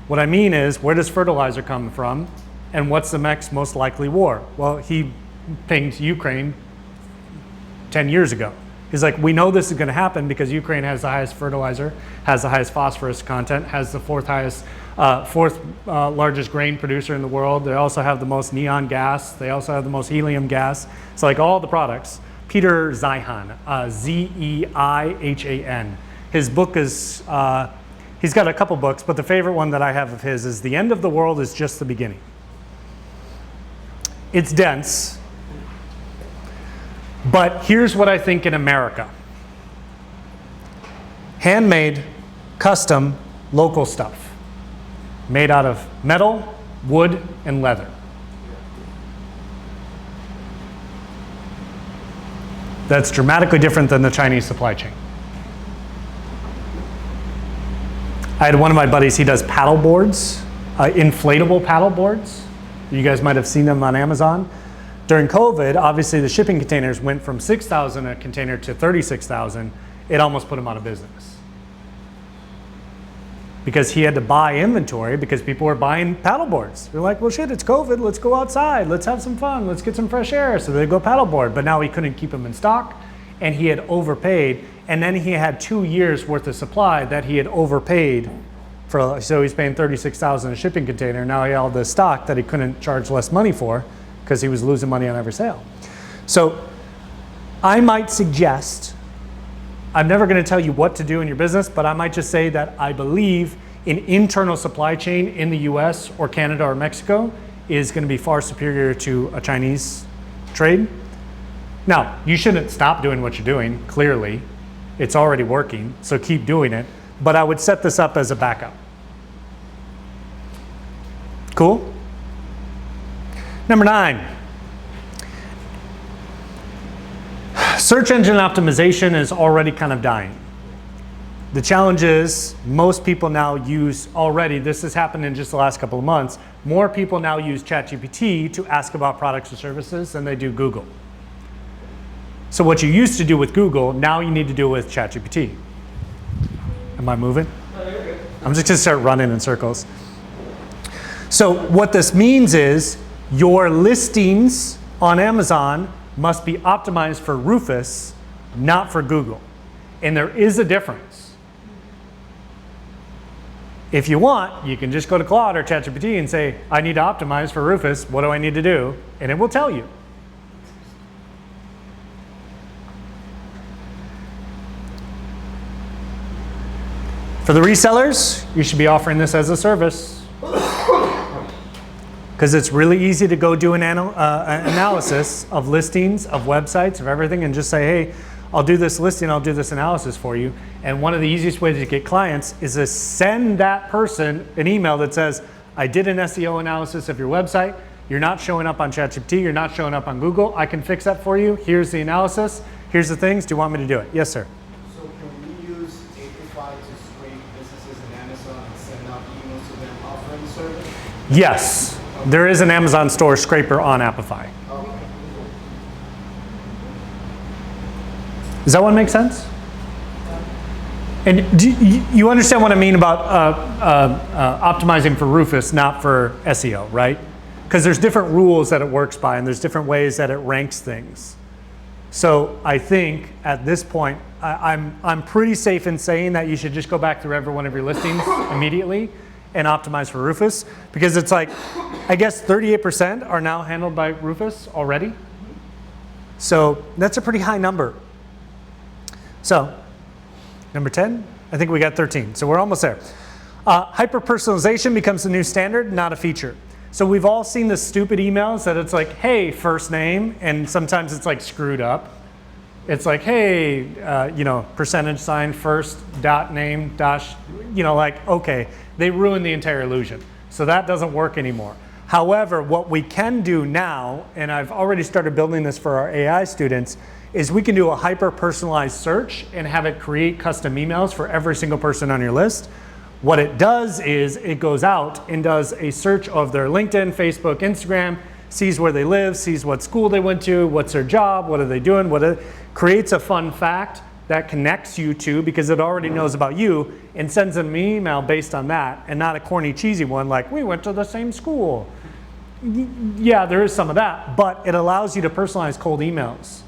What I mean is, where does fertilizer come from? And what's the next most likely war? Well, he pinged Ukraine 10 years ago. He's like, we know this is going to happen because Ukraine has the highest fertilizer, has the highest phosphorus content, has the fourth largest grain producer in the world. They also have the most neon gas. They also have the most helium gas. It's like all the products. Peter Zeihan, Z-E-I-H-A-N. His book is, he's got a couple books, but the favorite one that I have of his is The End of the World is Just the Beginning. It's dense, but here's what I think in America. Handmade, custom, local stuff. Made out of metal, wood, and leather. That's dramatically different than the Chinese supply chain. I had one of my buddies, he does paddle boards, inflatable paddle boards. You guys might have seen them on Amazon. During COVID, obviously the shipping containers went from 6,000 a container to 36,000. It almost put him out of business. Because he had to buy inventory because people were buying paddle boards. They're like, well shit, it's COVID, let's go outside, let's have some fun, let's get some fresh air. So they go paddleboard, but now he couldn't keep them in stock and he had overpaid. And then he had 2 years worth of supply that he had overpaid for, so he's paying 36,000 a shipping container. Now he had all this stock that he couldn't charge less money for because he was losing money on every sale. So I might suggest, I'm never going to tell you what to do in your business, but I might just say that I believe an internal supply chain in the US or Canada or Mexico is going to be far superior to a Chinese trade. Now, you shouldn't stop doing what you're doing, clearly. It's already working, so keep doing it. But I would set this up as a backup. Cool? Number 9. Search engine optimization is already kind of dying. The challenge is most people now use already, this has happened in just the last couple of months, more people now use ChatGPT to ask about products or services than they do Google. So what you used to do with Google, now you need to do with ChatGPT. Am I moving? I'm just gonna start running in circles. So what this means is your listings on Amazon must be optimized for Rufus, not for Google. And there is a difference. If you want, you can just go to Claude or ChatGPT and say, I need to optimize for Rufus, what do I need to do? And it will tell you. For the resellers, you should be offering this as a service. Because it's really easy to go do an analysis of listings, of websites, of everything, and just say, hey, I'll do this listing, I'll do this analysis for you. And one of the easiest ways to get clients is to send that person an email that says, I did an SEO analysis of your website, you're not showing up on ChatGPT, you're not showing up on Google, I can fix that for you, here's the analysis, here's the things, do you want me to do it? Yes, sir. So can we use Amplify to scrape businesses in Amazon and send out emails to them offering the service? Yes. There is an Amazon store scraper on Apify. Okay. Does that one make sense? And do you understand what I mean about optimizing for Rufus, not for SEO, right? because there's different rules that it works by, and there's different ways that it ranks things. So I think at this point, I'm pretty safe in saying that you should just go back through every one of your listings immediately and optimize for Rufus, because it's like, I guess 38% are now handled by Rufus already. So that's a pretty high number. So number 10, I think we got 13. So we're almost there. Hyper-personalization becomes the new standard, not a feature. So we've all seen the stupid emails that it's like, hey, first name, and sometimes it's like screwed up. It's like, hey, percentage sign first, dot name, dash, like, okay, they ruined the entire illusion. So that doesn't work anymore. However, what we can do now, and I've already started building this for our AI students, is we can do a hyper-personalized search and have it create custom emails for every single person on your list. What it does is it goes out and does a search of their LinkedIn, Facebook, Instagram, sees where they live, sees what school they went to, what's their job, what are they doing, creates a fun fact that connects you to, because it already knows about you, and sends them an email based on that, and not a corny, cheesy one like, we went to the same school. Yeah, there is some of that, but it allows you to personalize cold emails.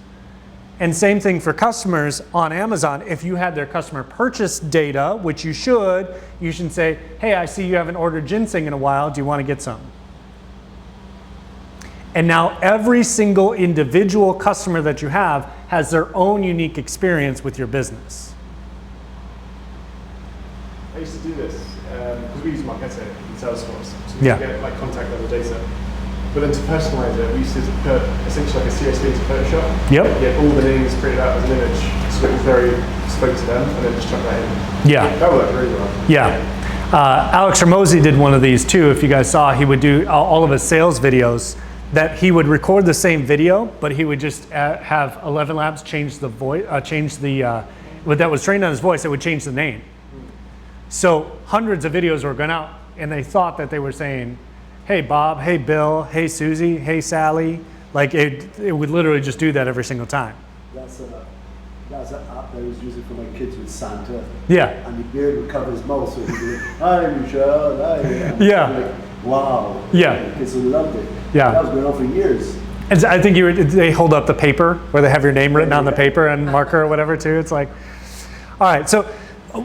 And same thing for customers on Amazon. If you had their customer purchase data, which you should say, hey, I see you haven't ordered ginseng in a while. Do you want to get some? And now every single individual customer that you have has their own unique experience with your business. I used to do this because we use Marketo in Salesforce, so we Yeah. get like contact level data. But then to personalize it, we used to put essentially like a CSV into Photoshop. Yep. Get all the names printed out as an image, so it was very spoke to them, and then just chuck that in. Yeah. That worked really well. Yeah. Alex Ramosi did one of these too. If you guys saw, he would do all of his sales videos that he would record the same video, but he would just have 11 Labs change the voice, that was trained on his voice, it would change the name. So hundreds of videos were going out, and they thought that they were saying, hey Bob, hey Bill, hey Susie, hey Sally. Like it would literally just do that every single time. That's an app that I was using for my kids with Santa. Yeah. And the beard would cover his mouth, so he'd be like, hi Michelle, hi. And Yeah. I'd be like, wow. Yeah. The kids would loved it. Yeah. That was going on for years. And I think they hold up the paper where they have your name written on the paper and marker or whatever too. It's like, all right, so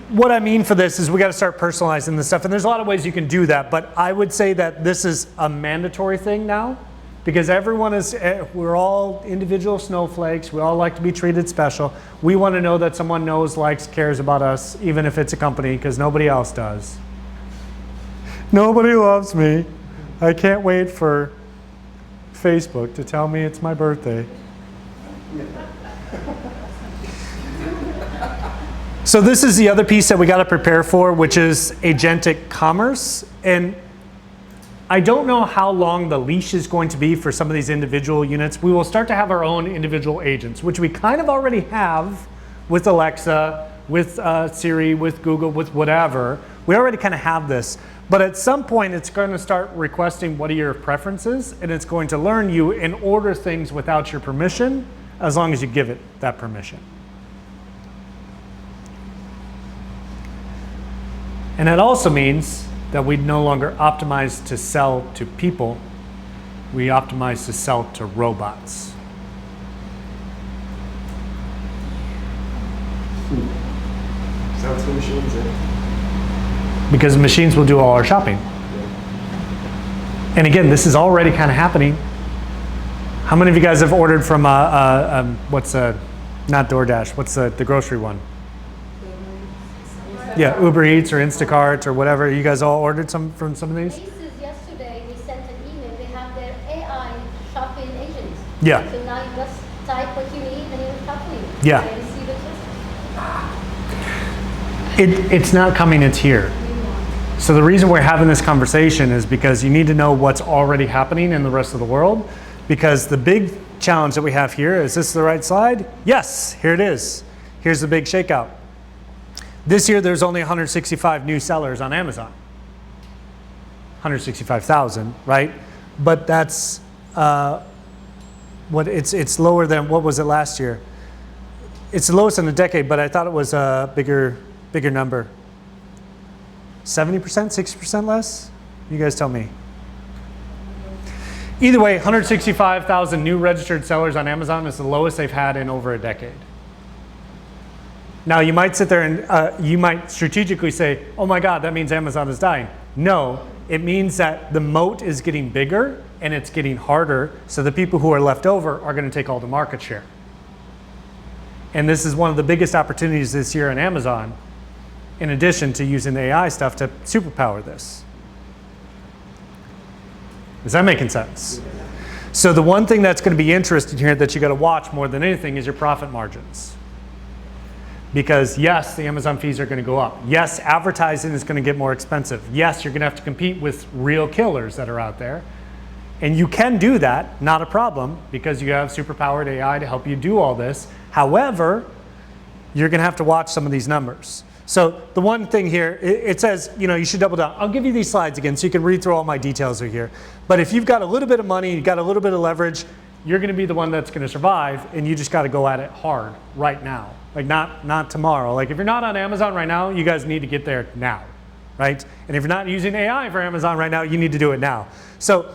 what I mean for this is we got to start personalizing this stuff, and there's a lot of ways you can do that, but I would say that this is a mandatory thing now, because we're all individual snowflakes. We all like to be treated special. We want to know that someone knows, likes, cares about us, even if it's a company, because nobody else does. Nobody loves me. I can't wait for Facebook to tell me it's my birthday. So this is the other piece that we got to prepare for, which is agentic commerce. And I don't know how long the leash is going to be for some of these individual units. We will start to have our own individual agents, which we kind of already have with Alexa, with Siri, with Google, with whatever. We already kind of have this. But at some point, it's going to start requesting what are your preferences, and it's going to learn you and order things without your permission, as long as you give it that permission. And that also means that we no longer optimize to sell to people, we optimize to sell to robots. Sell to machines. Because machines will do all our shopping. And again, this is already kind of happening. How many of you guys have ordered from not DoorDash, what's the grocery one? Yeah, Uber Eats or Instacart or whatever. You guys all ordered from some of these? Macy's yesterday, we sent an email. They have their AI shopping agents. Yeah. So now you just type what you need and it will shop for you. Yeah. And receive it yesterday. It's not coming, it's here. So the reason we're having this conversation is because you need to know what's already happening in the rest of the world. Because the big challenge that we have here, is this the right slide? Yes, here it is. Here's the big shakeout. This year, there's only 165 new sellers on Amazon. 165,000, right? But that's it's lower than, what was it last year? It's the lowest in a decade, but I thought it was a bigger number. 70%, 60% less? You guys tell me. Either way, 165,000 new registered sellers on Amazon is the lowest they've had in over a decade. Now you might sit there and you might strategically say, oh my God, that means Amazon is dying. No, it means that the moat is getting bigger and it's getting harder, so the people who are left over are going to take all the market share. And this is one of the biggest opportunities this year on Amazon, in addition to using the AI stuff to superpower this. Is that making sense? So the one thing that's going to be interesting here that you got to watch more than anything is your profit margins. Because yes, the Amazon fees are going to go up. Yes, advertising is going to get more expensive. Yes, you're going to have to compete with real killers that are out there. And you can do that, not a problem, because you have superpowered AI to help you do all this. However, you're going to have to watch some of these numbers. So the one thing here, it says, you know, you should double down. I'll give you these slides again so you can read through all my details are here. But if you've got a little bit of money, you've got a little bit of leverage, you're going to be the one that's going to survive, and you just got to go at it hard right now. Like not tomorrow. Like if you're not on Amazon right now, you guys need to get there now, right? And if you're not using AI for Amazon right now, you need to do it now. So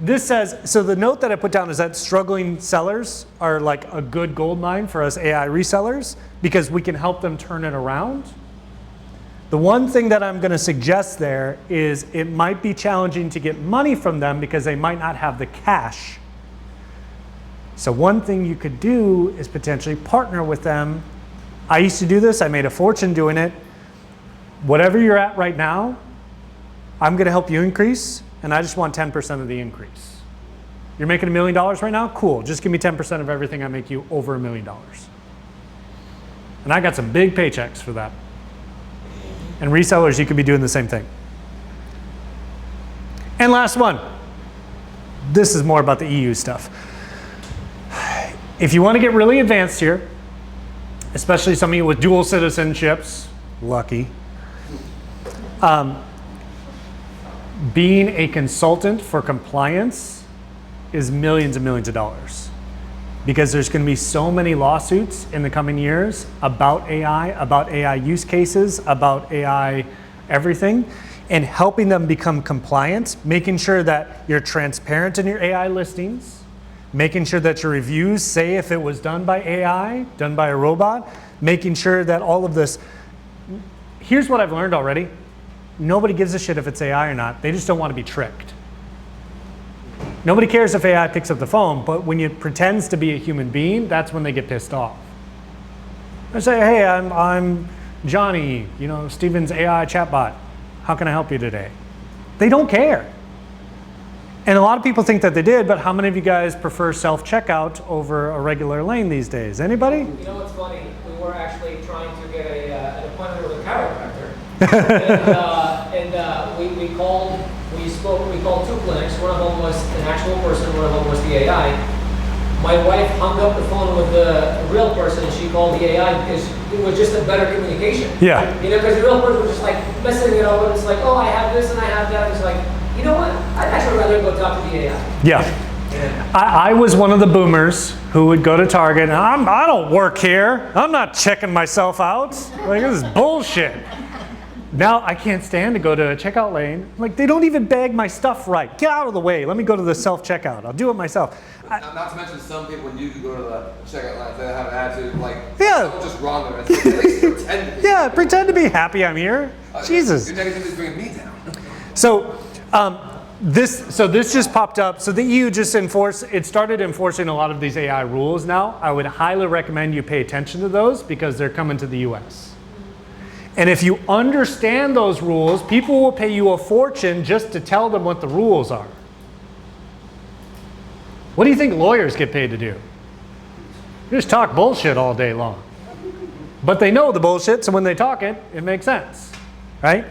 this says, so the note that I put down is that struggling sellers are like a good gold mine for us AI resellers because we can help them turn it around. The one thing that I'm going to suggest there is it might be challenging to get money from them because they might not have the cash. So one thing you could do is potentially partner with them. I used to do this. I made a fortune doing it. Whatever you're at right now, I'm going to help you increase, and I just want 10% of the increase. You're making $1 million right now? Cool. Just give me 10% of everything I make you over $1 million. And I got some big paychecks for that. And resellers, you could be doing the same thing. And last one. This is more about the EU stuff. If you want to get really advanced here, especially some of you with dual citizenships, lucky, being a consultant for compliance is millions and millions of dollars. Because there's going to be so many lawsuits in the coming years about AI use cases, about AI everything, and helping them become compliant, making sure that you're transparent in your AI listings, making sure that your reviews say if it was done by AI, done by a robot, making sure that all of this. Here's what I've learned already. Nobody gives a shit if it's AI or not. They just don't want to be tricked. Nobody cares if AI picks up the phone, but when it pretends to be a human being, that's when they get pissed off. They say, hey, I'm Johnny, you know, Steven's AI chatbot. How can I help you today? They don't care. And a lot of people think that they did, but how many of you guys prefer self-checkout over a regular lane these days? Anybody? You know what's funny? We were actually trying to get an appointment with a chiropractor. We called two clinics. One of them was an actual person, one of them was the AI. My wife hung up the phone with the real person and she called the AI because it was just a better communication. Yeah. You know, because the real person was just like messing it up. It's like, oh, I have this and I have that. It's like, you know what? I'd actually rather go talk to the AI. Yeah. I was one of the boomers who would go to Target and I don't work here. I'm not checking myself out. Like, this is bullshit. Now I can't stand to go to a checkout lane. Like, they don't even bag my stuff right. Get out of the way. Let me go to the self-checkout. I'll do it myself. Not to mention some people, when you go to the checkout line, they have an attitude like, Yeah. someone just wrong there. It's like, at least pretend to be. Yeah, pretend to be happy I'm here. Jesus. Your negativity is bringing me down. So this just popped up. So the EU just started enforcing a lot of these AI rules now. I would highly recommend you pay attention to those because they're coming to the US. And if you understand those rules, people will pay you a fortune just to tell them what the rules are. What do you think lawyers get paid to do? They just talk bullshit all day long. But they know the bullshit, so when they talk it, it makes sense, right?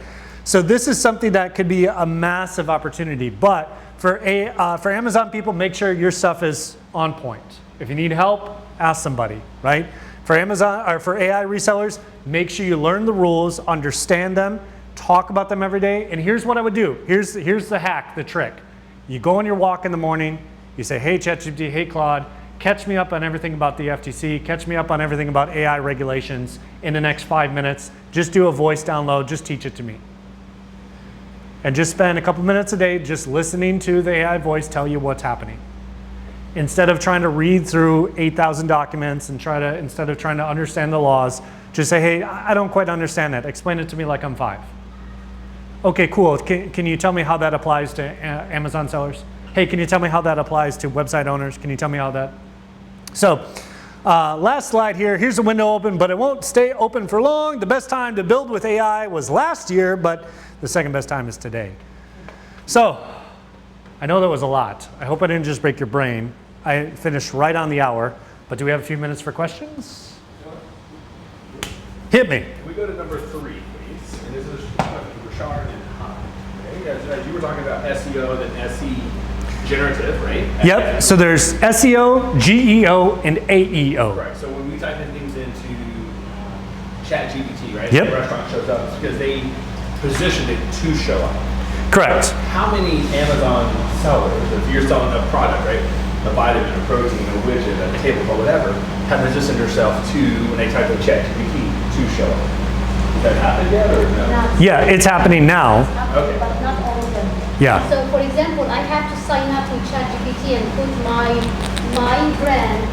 So this is something that could be a massive opportunity. But for Amazon people, make sure your stuff is on point. If you need help, ask somebody, right? For Amazon or for AI resellers, make sure you learn the rules, understand them, talk about them every day. And here's what I would do. Here's the hack, the trick. You go on your walk in the morning, you say, hey ChatGPT, hey Claude, catch me up on everything about the FTC, catch me up on everything about AI regulations in the next 5 minutes. Just do a voice download, just teach it to me. and just spend a couple minutes a day just listening to the AI voice tell you what's happening. Instead of trying to read through 8,000 documents and instead of trying to understand the laws, just say, hey, I don't quite understand that. Explain it to me like I'm 5. Okay, cool. Can you tell me how that applies to Amazon sellers? Hey, can you tell me how that applies to website owners? Can you tell me how that? So, last slide here. Here's the window open, but it won't stay open for long. The best time to build with AI was last year, but the second best time is today. So, I know that was a lot. I hope I didn't just break your brain. I finished right on the hour, but do we have a few minutes for questions? Hit me. Can we go to number 3, please? And this is Rashard and Han. Okay, as you were talking about SEO, then SE generative, right? Yep, so there's SEO, GEO, and AEO. Right, so when we type in things into ChatGPT, right? Yep. The restaurant shows up, it's because they positioned it to show up. Correct. How many Amazon sellers, if you're selling a product, right? A vitamin, a protein, a widget, a table, or whatever, have positioned yourself to, when they type in ChatGPT, to show up. Has that happened yet or no? Not- Yeah, it's happening now. Okay. But not all of them. Yeah. So for example, I have to sign up with ChatGPT and put my brand,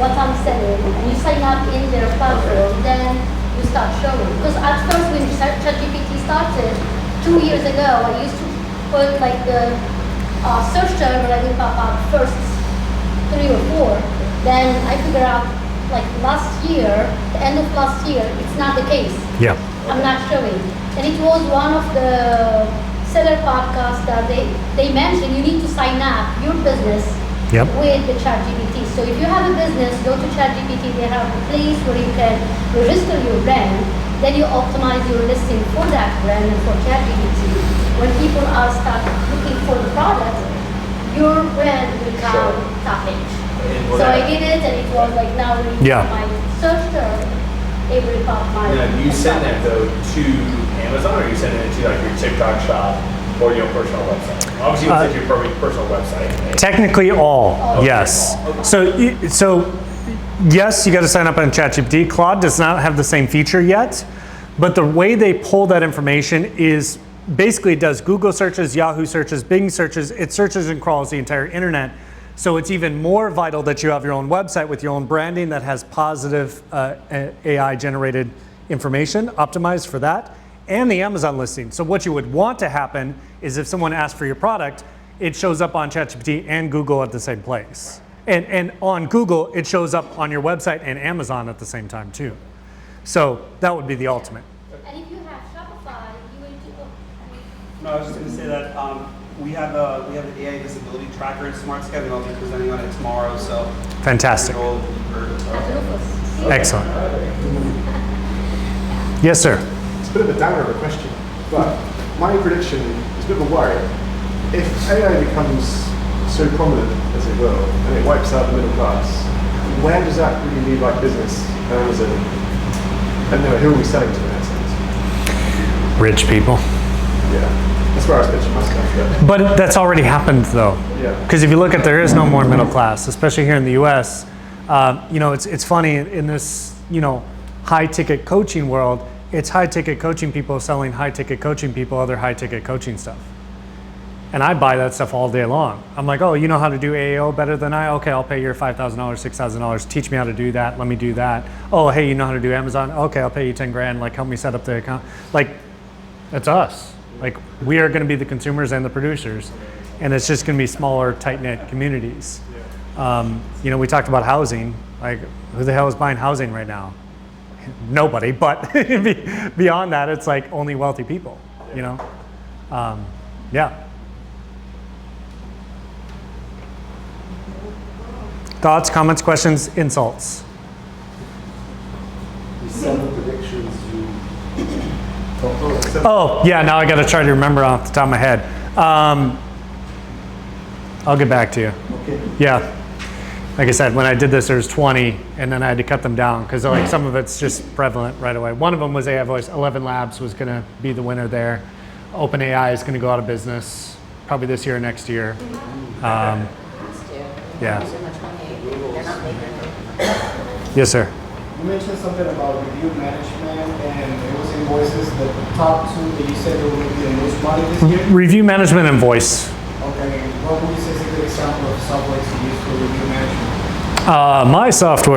what I'm selling, and you sign up in their platform, then you start showing. Because at first when ChatGPT started, 2 years ago, I used to put like the search term, and I would pop up first 3 or 4. Then I figured out like last year, the end of last year, it's not the case. Yeah. I'm not showing. And it was one of the seller podcasts that they mentioned you need to sign up your business Yep. with the ChatGPT. So if you have a business, go to ChatGPT. They have a place where you can register your brand. Then you optimize your listing for that brand and for ChatGPT. When people are start looking for the product, your brand will come top page. So I did it, and it was like now when you Yeah. my search term, it will pop my. Now, do you send that though to Amazon, or you send it to like your TikTok shop or your personal website? Obviously, you send your personal website. Right? Technically all, yes. So yes, you got to sign up on ChatGPT. Claude does not have the same feature yet, but the way they pull that information is basically it does Google searches, Yahoo searches, Bing searches. It searches and crawls the entire internet. So it's even more vital that you have your own website with your own branding that has positive AI generated information optimized for that, and the Amazon listing. So what you would want to happen is if someone asks for your product, it shows up on ChatGPT and Google at the same place. And on Google, it shows up on your website and Amazon at the same time too. So that would be the ultimate. And if you have Shopify, you will do. No, I was just going to say that we have the AI visibility tracker in SmartScan, and I'll be presenting on it tomorrow. So Fantastic. we'll go deeper. Rufus. Excellent. Yes, sir. It's a bit of a downer of a question, but my prediction is a bit of a worry. If AI becomes so prominent, as it will, and it wipes out the middle class, where does that really leave like business and Amazon? And who are we selling to in that sense? Rich people. Yeah. That's where I was pitching my stuff. But that's already happened though. Yeah. Because if you look at, there is no more middle class, especially here in the US. You know, it's funny in this, you know, high ticket coaching world, it's high ticket coaching people selling high ticket coaching people other high ticket coaching stuff. And I buy that stuff all day long. I'm like, oh, you know how to do AAO better than I? Okay, I'll pay you $5,000, $6,000. Teach me how to do that. Let me do that. Oh, hey, you know how to do Amazon? Okay, I'll pay you 10 grand. Like, help me set up the account. Like, that's us. Like, we are going to be the consumers and the producers. And it's just going to be smaller, tight-knit communities. You know, we talked about housing. Like, who the hell is buying housing right now? Nobody. But beyond that, it's like only wealthy people, you know? Yeah. Thoughts, comments, questions, insults? The 7 predictions you Oh, yeah, now I got to try to remember off the top of my head. I'll get back to you. Okay. Yeah. Like I said, when I did this, there was 20, and then I had to cut them down because like some of it's just prevalent right away. One of them was AI Voice. 11 Labs was going to be the winner there. OpenAI is going to go out of business probably this year or next year. Yeah. Yes, sir. You mentioned something about review management and it was invoices. The top two that you said they were making the most money this year. Review management and voice. Okay, what would you say is a good example of software to use for review management? My software.